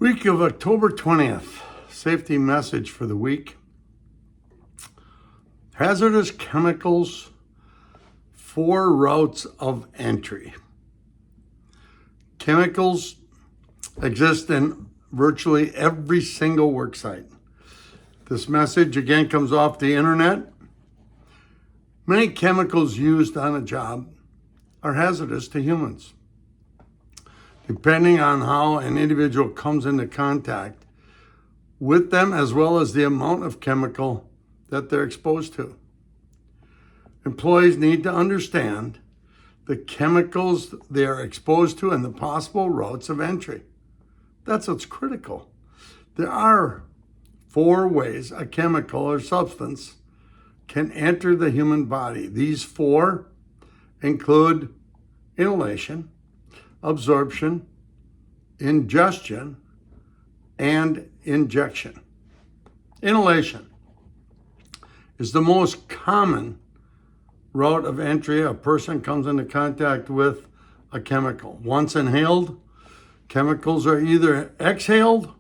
Week of October 20th, safety message for the week. Hazardous chemicals, 4 routes of entry. Chemicals exist in virtually every single work site. This message again comes off the internet. Many chemicals used on a job are hazardous to humans. Depending on how an individual comes into contact with them, as well as the amount of chemical that they're exposed to. Employees need to understand the chemicals they are exposed to and the possible routes of entry. That's what's critical. There are 4 ways a chemical or substance can enter the human body. These 4 include inhalation, absorption, ingestion, and injection. Inhalation is the most common route of entry a person comes into contact with a chemical. Once inhaled, chemicals are either exhaled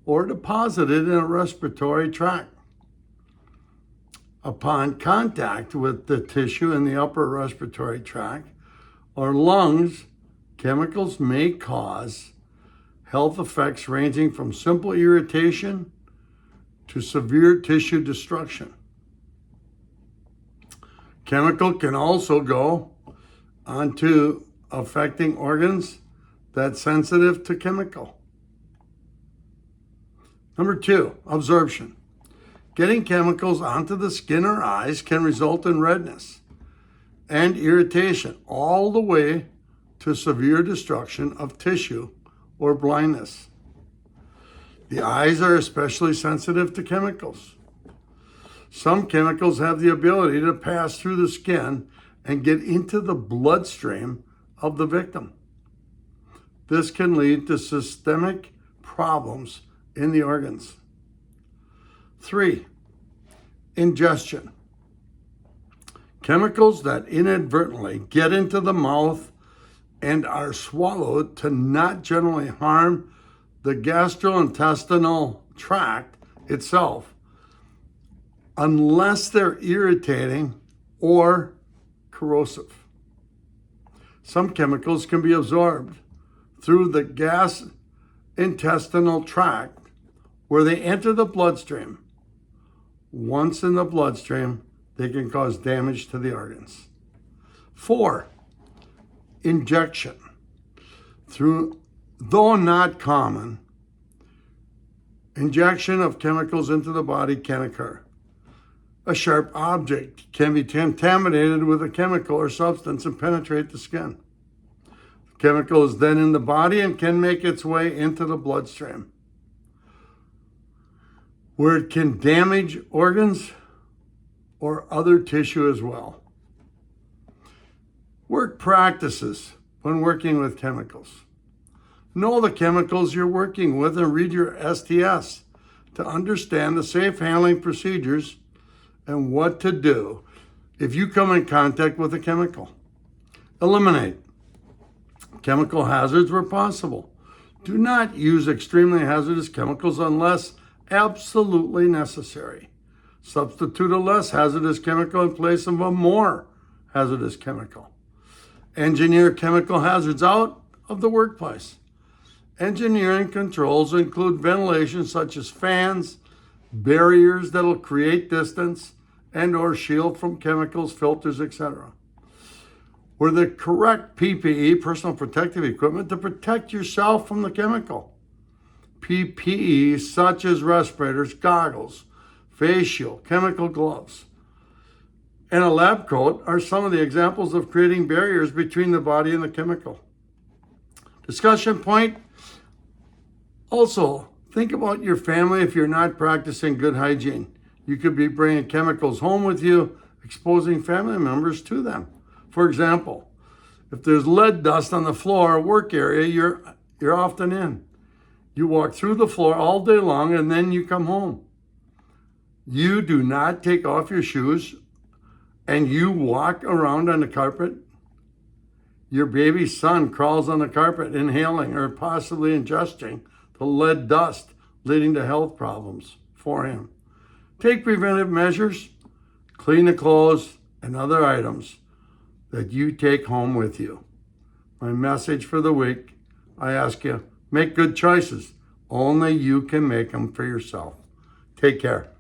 or deposited in a respiratory tract. Upon contact with the tissue in the upper respiratory tract or lungs, chemicals may cause health effects ranging from simple irritation to severe tissue destruction. Chemical can also go onto affecting organs that's sensitive to chemical. Number 2, absorption. Getting chemicals onto the skin or eyes can result in redness and irritation, all the way to severe destruction of tissue or blindness. The eyes are especially sensitive to chemicals. Some chemicals have the ability to pass through the skin and get into the bloodstream of the victim. This can lead to systemic problems in the organs. 3, ingestion. Chemicals that inadvertently get into the mouth and are swallowed to not generally harm the gastrointestinal tract itself unless they're irritating or corrosive. Some chemicals can be absorbed through the gastrointestinal tract where they enter the bloodstream. Once in the bloodstream, they can cause damage to the organs. 4, injection. Though not common, injection of chemicals into the body can occur. A sharp object can be contaminated with a chemical or substance and penetrate the skin. The chemical is then in the body and can make its way into the bloodstream, where it can damage organs or other tissue as well. Work practices when working with chemicals. Know the chemicals you're working with and read your STS to understand the safe handling procedures and what to do if you come in contact with a chemical. Eliminate chemical hazards where possible. Do not use extremely hazardous chemicals unless absolutely necessary. Substitute a less hazardous chemical in place of a more hazardous chemical. Engineer chemical hazards out of the workplace. Engineering controls include ventilation such as fans, barriers that will create distance and or shield from chemicals, filters, etc. Wear the correct PPE, personal protective equipment, to protect yourself from the chemical. PPE such as respirators, goggles, face shield, chemical gloves, and a lab coat are some of the examples of creating barriers between the body and the chemical. Discussion point. Also, think about your family if you're not practicing good hygiene. You could be bringing chemicals home with you, exposing family members to them. For example, if there's lead dust on the floor or work area you're often in, you walk through the floor all day long and then you come home. You do not take off your shoes and you walk around on the carpet. Your baby son crawls on the carpet inhaling or possibly ingesting the lead dust leading to health problems for him. Take preventive measures, clean the clothes and other items that you take home with you. My message for the week, I ask you, make good choices. Only you can make them for yourself. Take care.